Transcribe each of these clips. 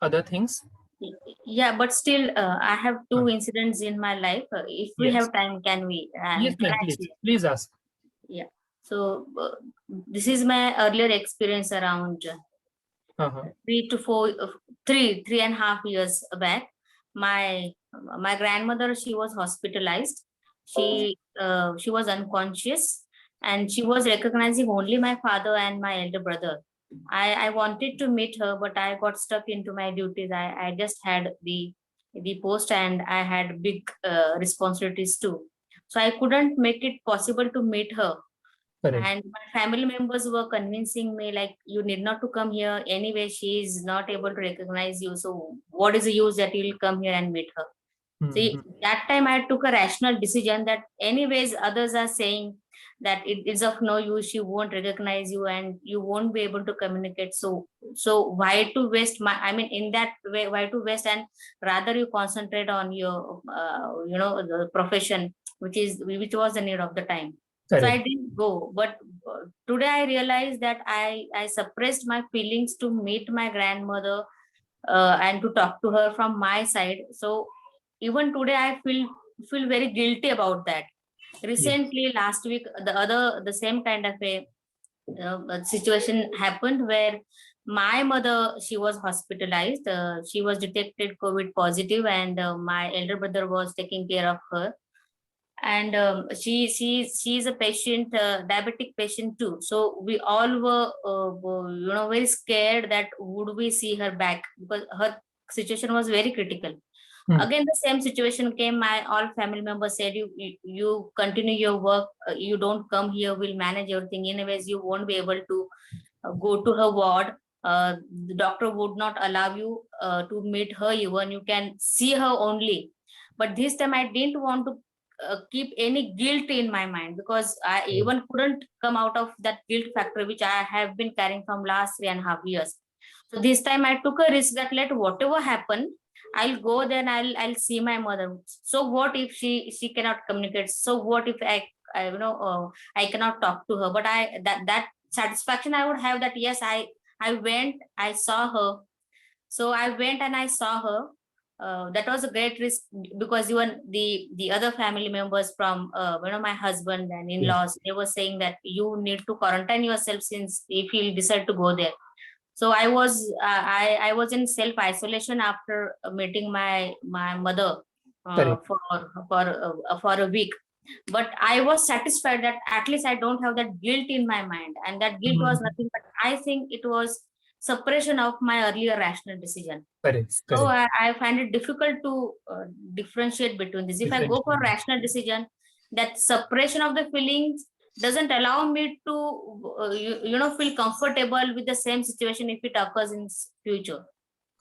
other things? Yeah, but still, I have Uh, two incidents in my life. If we yes. have time, can we? Yes, Can ma'am. I Please, share? please ask. Yeah. So this is my earlier experience around Uh-huh. 3.5 years back. My grandmother, she was hospitalized. She was unconscious, and she was recognizing only my father and my elder brother. I wanted to meet her, but I got stuck into my duties. I just had the post, and I had big responsibilities too. So I couldn't make it possible to meet her, Correct. and my family members were convincing me like, you need not to come here anyway, she is not able to recognize you, so what is the use that you'll come here and meet her. See, Mm-hmm. that time I took a rational decision that anyways others are saying that it is of no use, she won't recognize you and you won't be able to communicate. So why to waste my, I mean, in that way, why to waste, and rather you concentrate on your the profession, which was the need of the time. So I Correct. didn't go. But today I realized that I suppressed my feelings to meet my grandmother, and to talk to her from my side. So even today I feel very guilty about that. Yes. Recently, last week, the same kind of a situation happened where my mother, she was hospitalized. She was detected COVID positive, and my elder brother was taking care of her. And she's a patient, diabetic patient too. So we all were very scared that would we see her back, because her situation was very critical. Hmm. Again, the same situation came. My all family members said, you continue your work, you don't come here, we'll manage everything. Anyways, you won't be able to go to her ward. The doctor would not allow you to meet her, even you can see her only. But this time I didn't want to keep any guilt in my mind, because I Correct. even couldn't come out of that guilt factor which I have been carrying from last 3.5 years. So this time I took a risk that let whatever happen, I'll go there and I'll see my mother. So what if she cannot communicate? So what if I cannot talk to her? But that satisfaction I would have, that yes, I went, I saw her. So I went and I saw her. That was a great risk, because even the other family members from my husband and Yes. in-laws, they were saying that you need to quarantine yourself since if you decide to go there. So I was in self isolation after meeting my mother Correct. for a week. But I was satisfied that at least I don't have that guilt in my mind, and that guilt was Mhm. nothing but, I think it was suppression of my earlier rational decision. Correct. So Correct. I find it difficult to differentiate between this. If I go for Differentiate. rational decision, that suppression of the feelings doesn't allow me to feel comfortable with the same situation if it occurs in future.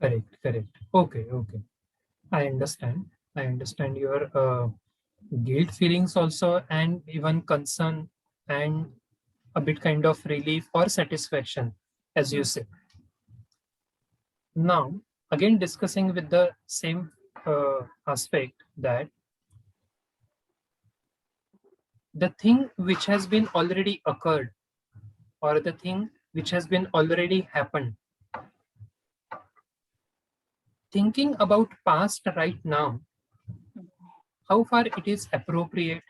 Correct. Correct. Okay. Okay. I understand. I understand your guilt feelings also, and even concern, and a bit kind of relief or satisfaction, as you Hmm. say. Now, again discussing with the same aspect, that the thing which has been already occurred, or the thing which has been already happened, thinking about past right now, how far it is appropriate,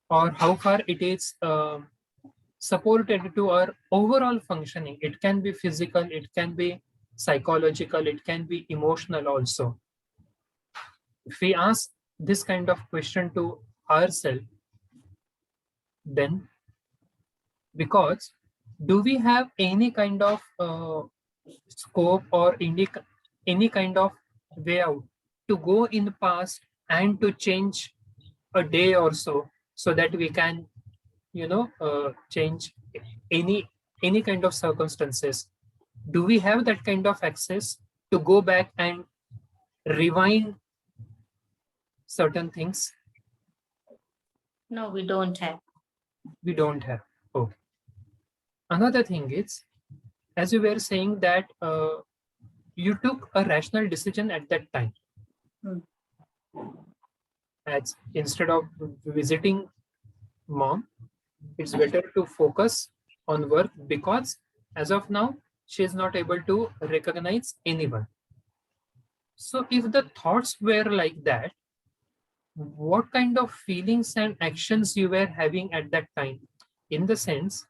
or how far it is supported to our overall functioning. It can be physical, it can be psychological, it can be emotional also. If we ask this kind of question to ourselves, then, because do we have any kind of scope, or any kind of way out to go in the past and to change a day or so that we can change any any kind of circumstances? Do we have that kind of access to go back and rewind certain things? No, we don't have. We don't have. Okay. Another thing is, as you were saying, that you took a rational decision at that time, Hmm. as instead of visiting mom, it's better to focus on work, because as of now she is not able to recognize anyone. So if the thoughts were like that, what kind of feelings and actions you were having at that time? In the sense,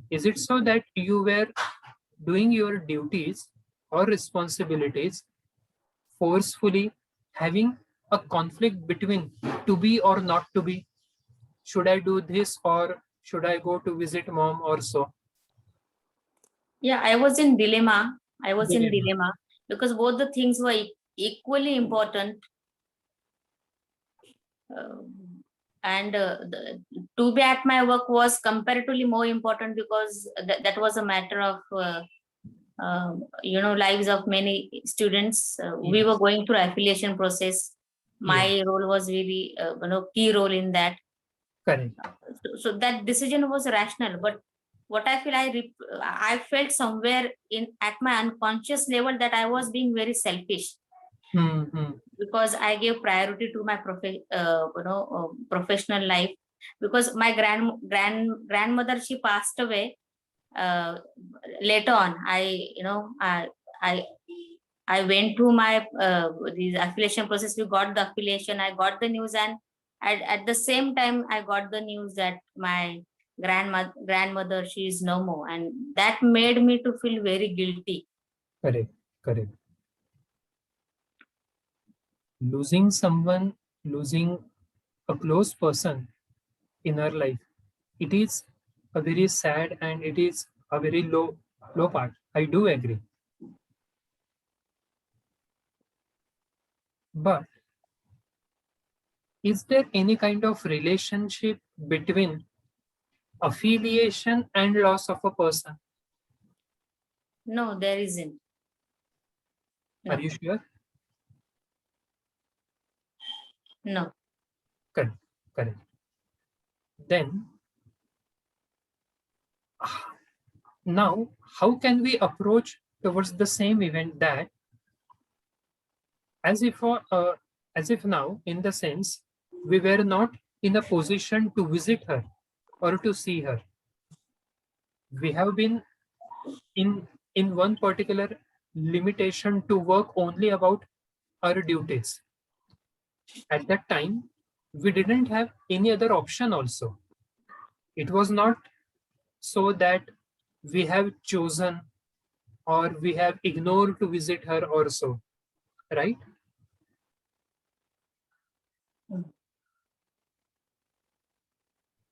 is it so that you were doing your duties or responsibilities forcefully, having a conflict between to be or not to be? Should I do this or should I go to visit mom or so? Yeah, I was in dilemma. I was in Dilemma. dilemma because both the things were equally important. And to be at my work was comparatively more important because that was a matter of lives of many students. We were Yes. going through affiliation process. Yes. My role was really key role in that. Correct. So that decision was rational, but what I feel, I felt somewhere in at my unconscious level that I was being very selfish Hmm. because I gave priority to my professional life. Because my grandmother, she passed away uh, later on. I I went through my the affiliation process. We got the affiliation. I got the news, and at the same time, I got the news that my grandmother, she is no more, and that made me to feel very guilty. Correct. Correct. Losing someone, losing a close person in our life, it is a very sad and it is a very low part. I do agree. But is there any kind of relationship between affiliation and loss of a person? No, there isn't. Are No, you sure? no, Correct. Correct. Then now, how can we approach towards the same event that as if as if now, in the sense, we were not in a position to visit her or to see her. We have been in one particular limitation to work only about our duties. At that time, we didn't have any other option also. It was not so that we have chosen or we have ignored to visit her or so, right?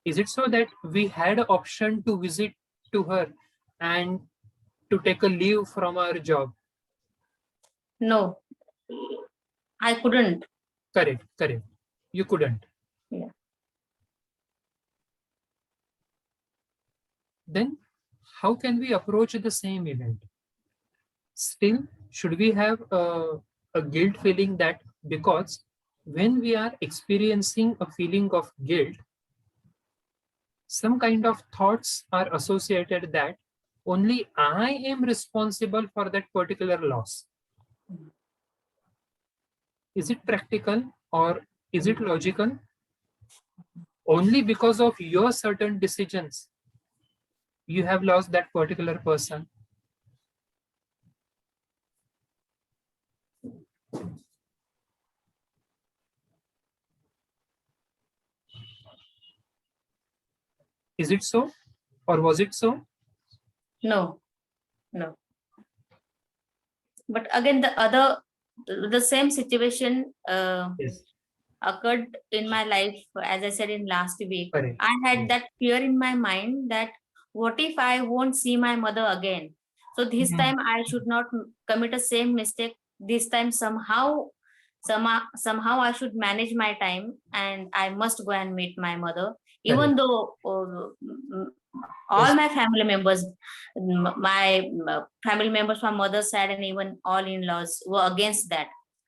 Is it so that we had an option to visit to her and to take a leave from our job? no. I couldn't. Correct, correct. You couldn't. Yeah. Then how can we approach the same event? Still, should we have a guilt feeling that because when we are experiencing a feeling of guilt, some kind of thoughts are associated that only I am responsible for that particular loss. Is it practical or is it logical? Only because of your certain decisions, you have lost that particular person. Is it so? Or was it so? No, no. But again, the same situation Yes. occurred in my life, as I said in last week. Correct. I had Yes. that fear in my mind that what if I won't see my mother again? So this Mhm. time I should not commit a same mistake. This time somehow I should manage my time and I must go and meet my mother, even Correct. though all Yes. my family members, my family members from mother's side and even all in-laws were against that.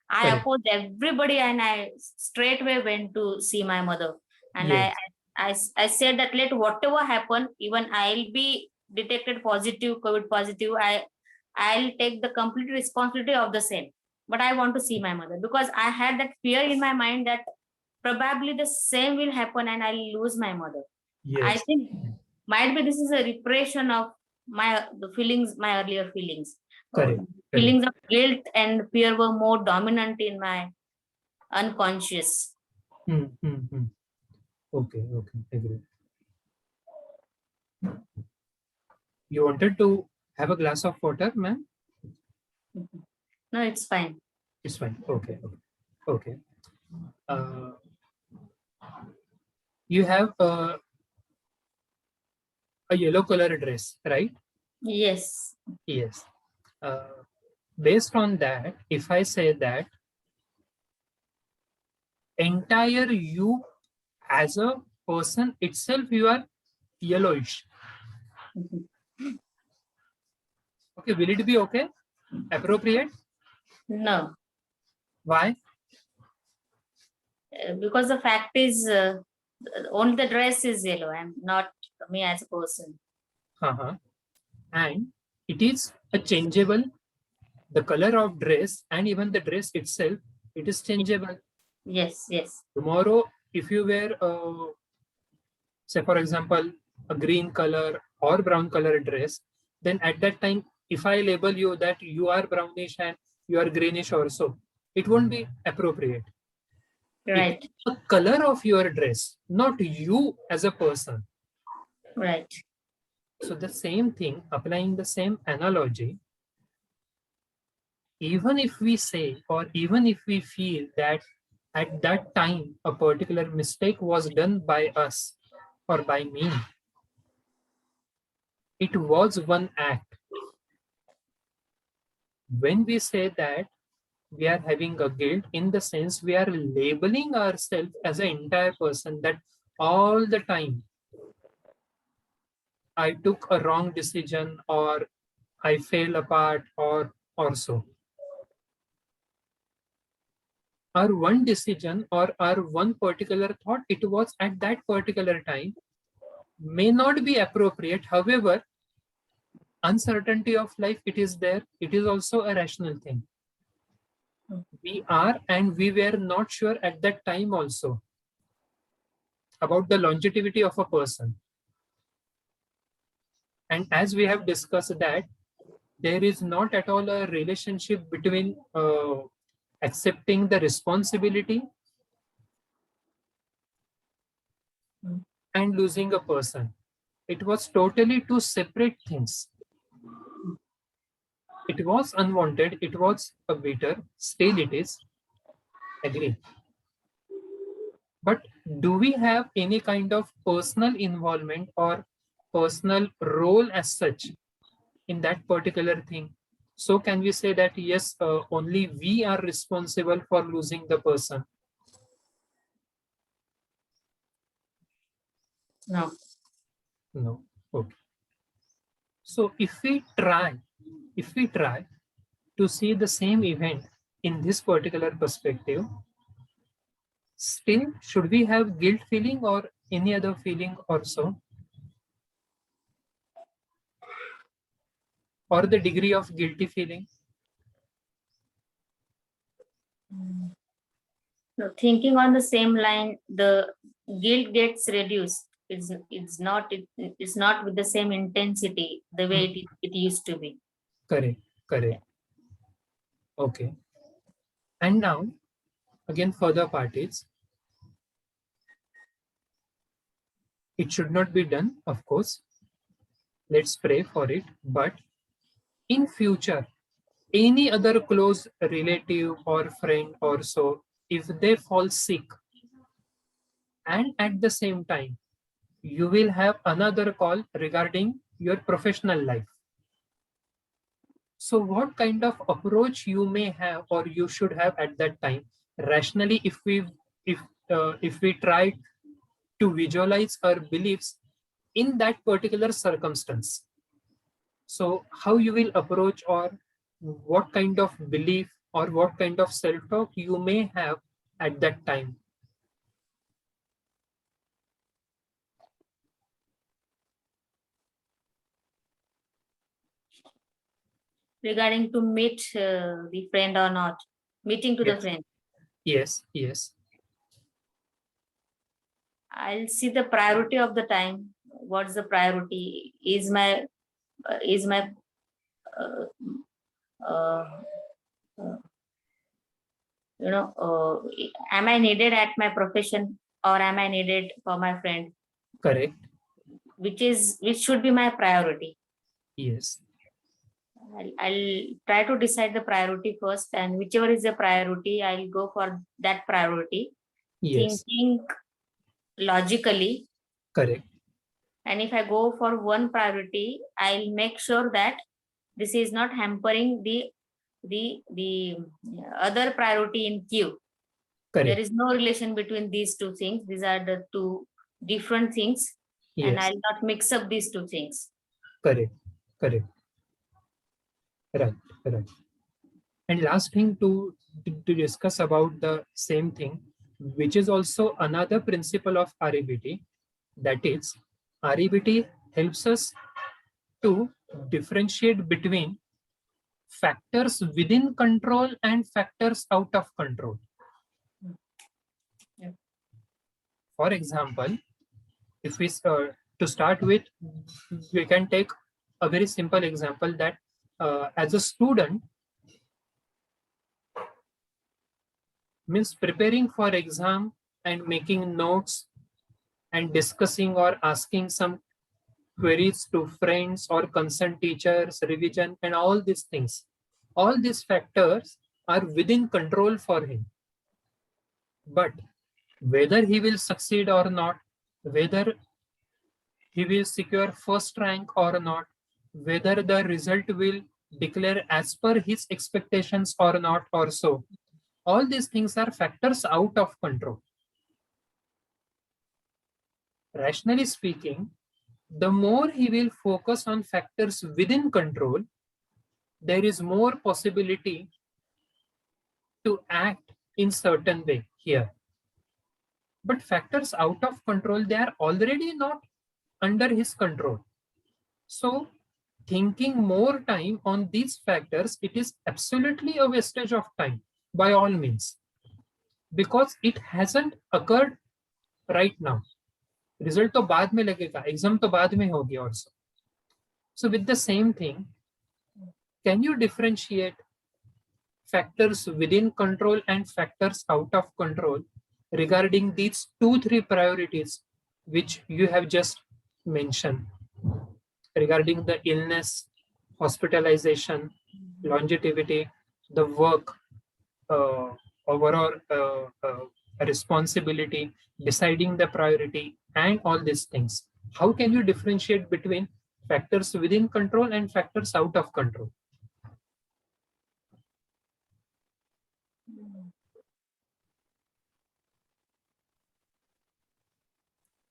I Correct. opposed everybody and I straightway went to see my mother. And Yes. I said that let whatever happen, even I'll be detected positive, COVID positive, I'll take the complete responsibility of the same. But I want to see my mother because I had that fear in my mind that probably the same will happen and I'll lose my mother. I Yes. think might be this is a repression of the feelings, my earlier feelings. Correct. Feelings of guilt and fear were more dominant in my unconscious. Okay, agree. You wanted to have a glass of water, ma'am? No, it's fine. It's fine. Okay. Uh, you have a yellow color dress, right? Yes. Yes. Uh, Based on that, if I say that entire you as a person itself, you are yellowish. Okay, will it be okay? Appropriate? No, Why? because the fact is, only the dress is yellow. I'm not me as a person. Uh-huh. And it is a changeable, the color of dress and even the dress itself, it is changeable. Yes, yes. Tomorrow, if you wear, say for example, a green color or brown color dress, then at that time, if I label you that you are brownish and you are greenish also, it won't be appropriate. It Right, is the color of your dress, not you as a person. right. So the same thing, applying the same analogy, even if we say or even if we feel that at that time a particular mistake was done by us or by me, it was one act. When we say that we are having a guilt, in the sense we are labeling ourselves as an entire person, that all the time I took a wrong decision or I failed apart or so. Our one decision or our one particular thought, it was at that particular time, may not be appropriate. However, uncertainty of life, it is there. It is also a rational thing. We are and we were not sure at that time also about the longevity of a person. And as we have discussed that there is not at all a relationship between accepting the responsibility and losing a person. It was totally two separate things. It was unwanted, it was a bitter, still it is, agree. But do we have any kind of personal involvement or personal role as such in that particular thing? So can we say that yes, only we are responsible for losing the person? No. No. Okay. So if we try to see the same event in this particular perspective, still should we have guilt feeling or any other feeling also, or the degree of guilty feeling? No, thinking on the same line, the guilt gets reduced. It's not with the same intensity the way Hmm. it used to be. Correct. Okay. And now, again, further part is, it should not be done, of course. Let's pray for it. But in future, any other close relative or friend or so, if they fall sick, and at the same time, you will have another call regarding your professional life. So, what kind of approach you may have or you should have at that time? Rationally, if if we try to visualize our beliefs in that particular circumstance, so how you will approach, or what kind of belief or what kind of self-talk you may have at that time? Regarding to meet the friend or not, meeting to the Yes, friend, yes. I'll see the priority of the time. What's the priority? Is my is my uh, uh, uh, am I needed at my profession or am I needed for my friend? Correct. Which should be my priority. Yes. I'll try to decide the priority first, and whichever is the priority, I'll go for that priority. Yes. Thinking logically. Correct. And if I go for one priority, I'll make sure that this is not hampering the other priority in queue. Correct. There is no relation between these two things. These are the two different things, and Yes. I'll not mix up these two things. Correct. Correct. Right. Right. And last thing to discuss about the same thing, which is also another principle of REBT, that is, REBT helps us to differentiate between factors within control and factors out of control. Yeah. For example, if we to start with, we can take a very simple example that as a student, means preparing for exam and making notes and discussing or asking some queries to friends or concerned teachers, revision, and all these things. All these factors are within control for him. But whether he will succeed or not, whether he will secure first rank or not, whether the result will declare as per his expectations or not, or so, all these things are factors out of control. Rationally speaking, the more he will focus on factors within control, there is more possibility to act in certain way here. But factors out of control, they are already not under his control. So thinking more time on these factors, it is absolutely a wastage of time by all means, because it hasn't occurred right now. Result तो बाद में लगेगा, exam तो बाद में होगी also. So with the same thing, can you differentiate factors within control and factors out of control regarding these 2-3 priorities which you have just mentioned, regarding the illness, hospitalization, longevity, the work, overall responsibility, deciding the priority, and all these things? How can you differentiate between factors within control and factors out of control?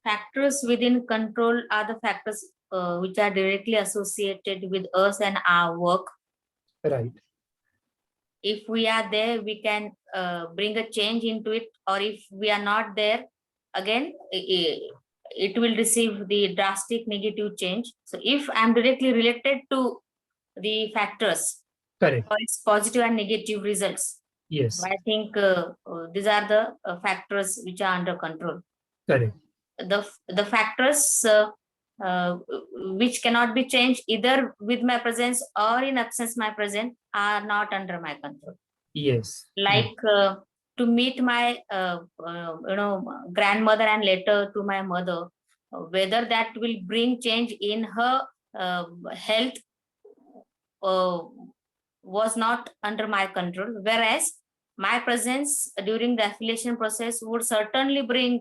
Factors within control are the factors which are directly associated with us and our work. Right. If we are there, we can bring a change into it, or if we are not there, again, it will receive the drastic negative change. So if I'm directly related to the factors, Correct. or its positive and negative results, Yes. I think these are the factors which are under control. Correct. The factors which cannot be changed either with my presence or in absence my presence are not under my control. Yes. Like to meet my grandmother and later to my mother, whether that will bring change in her health was not under my control, whereas my presence during the affiliation process would certainly bring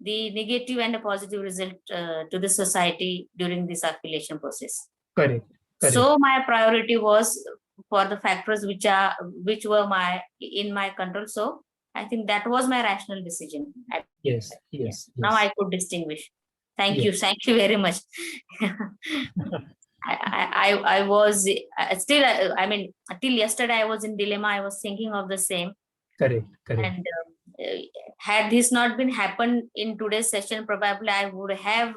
the negative and a positive result to the society during this affiliation process. Correct. Correct. So my priority was for the factors which were in my control. So I think that was my rational decision. Yes. Yes. Now Yes. I could distinguish. Thank Yes. you. Thank you very much. I was still, I mean, till yesterday I was in dilemma. I was thinking of the same. Correct. Correct. And had this not been happened in today's session, probably I would have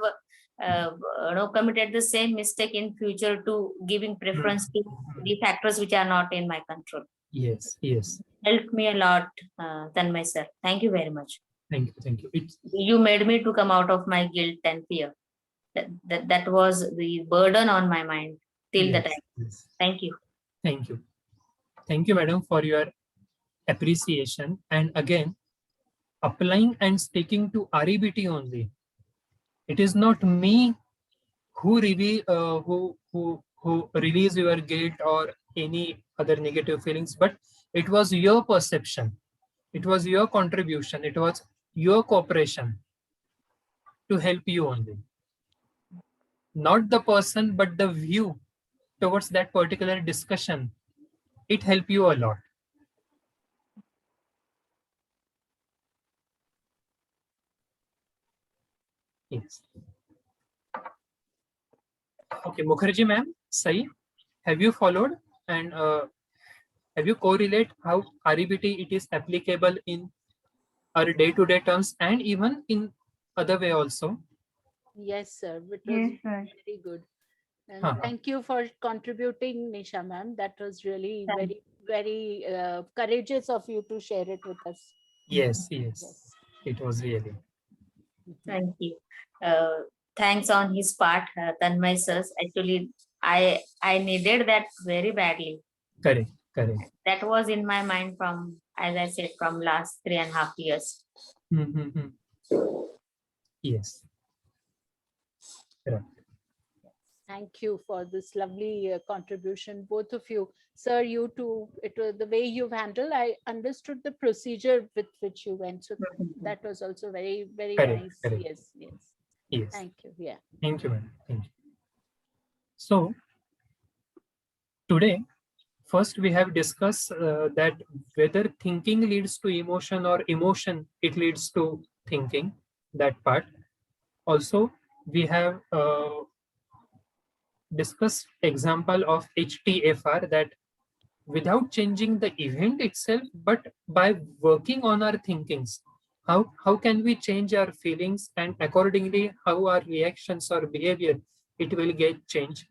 committed the same mistake in future to giving preference to the factors which are not in my control. Yes. Yes. Helped me a lot, Tanmay sir. Thank you very much. Thank you. Thank you. You made me to come out of my guilt and fear. That was the burden on my mind. till the Yes, time. yes. Thank you. Thank you. Thank you, madam, for your appreciation. And again, applying and sticking to REBT only. It is not me who reveal who release your guilt or any other negative feelings, but it was your perception, it was your contribution, it was your cooperation to help you only, not the person but the view towards that particular discussion. It helped you a lot. Yes. Okay, Mukherjee ma'am, Sai, have you followed and have you correlate how REBT it is applicable in our day-to-day terms and even in other way also? Yes, sir. It was Yes, sir. very good. And Huh. thank you for contributing, Nisha ma'am. That was really Thank very, very courageous of you to share it with us. Yes, yes, Yes. it was really Mhm. thank you. Uh, Thanks on his part, Tanmay sirs. Actually, I needed that very badly. correct, correct. That was in my mind from, as I said, from last 3.5 years. Mm-hmm. Yes, correct. Thank you for this lovely contribution, both of you. Sir, you too, it was the way you've handled. I understood the procedure with which you went. So that was also very, very Correct, nice. correct. Yes, yes. Yes. Thank you. Yeah. Thank you, madam. Thank you. So today, first we have discussed that whether thinking leads to emotion or emotion it leads to thinking. That part. Also, we have discussed example of HTFR, that without changing the event itself, but by working on our thinkings, how can we change our feelings, and accordingly how our reactions or behavior it will get changed.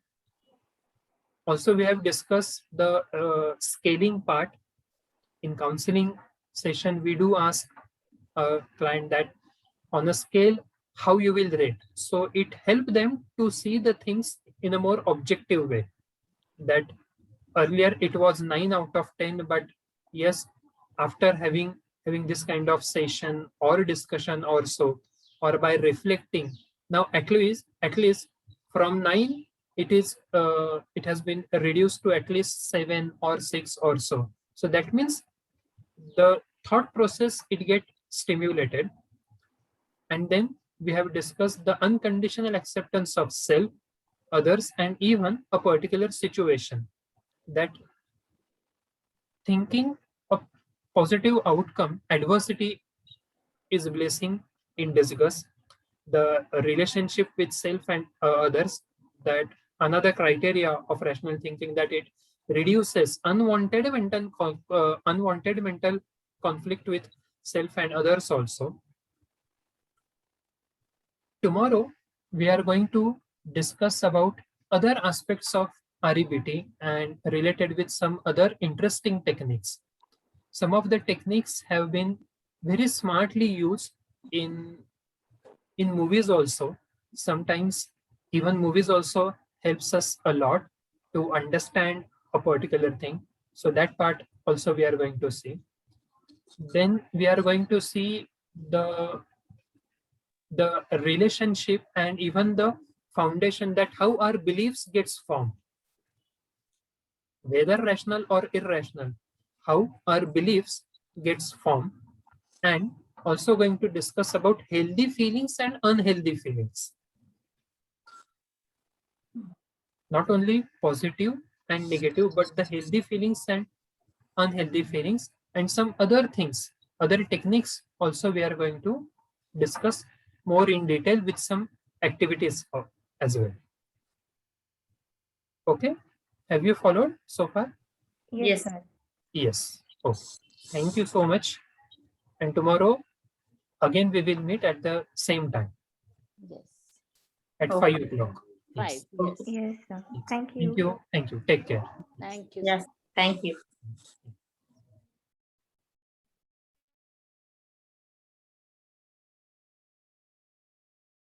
Also, we have discussed the scaling part. In counseling session, we do ask a client that on a scale how you will rate, so it help them to see the things in a more objective way, that earlier it was 9 out of 10, but yes, after having this kind of session or discussion or so, or by reflecting, now at least from 9 it is it has been reduced to at least 7 or 6 or so. So that means the thought process it get stimulated. And then we have discussed the unconditional acceptance of self, others, and even a particular situation, that thinking a positive outcome, adversity is a blessing in disguise. The relationship with self and others, that another criteria of rational thinking, that it reduces unwanted mental conflict with self and others also. Tomorrow, we are going to discuss about other aspects of REBT and related with some other interesting techniques. Some of the techniques have been very smartly used in in movies also. Sometimes even movies also helps us a lot to understand a particular thing. So that part also we are going to see. Then we are going to see the the relationship and even the foundation, that how our beliefs gets formed, whether rational or irrational, how our beliefs gets formed. And also going to discuss about healthy feelings and unhealthy feelings, not only positive and negative, but the healthy feelings and unhealthy feelings, and some other things, other techniques also we are going to discuss more in detail with some activities as well. Okay, have you followed so far? Yes, Yes. sir. Yes. Okay, thank you so much. And tomorrow again we will meet at the same time Yes. at Okay. 5 o'clock. Five. Yes. Yes. Yes, sir. Yes. Thank Thank you. you. Thank you. Take care. Thank you, Yes. sir. Thank you.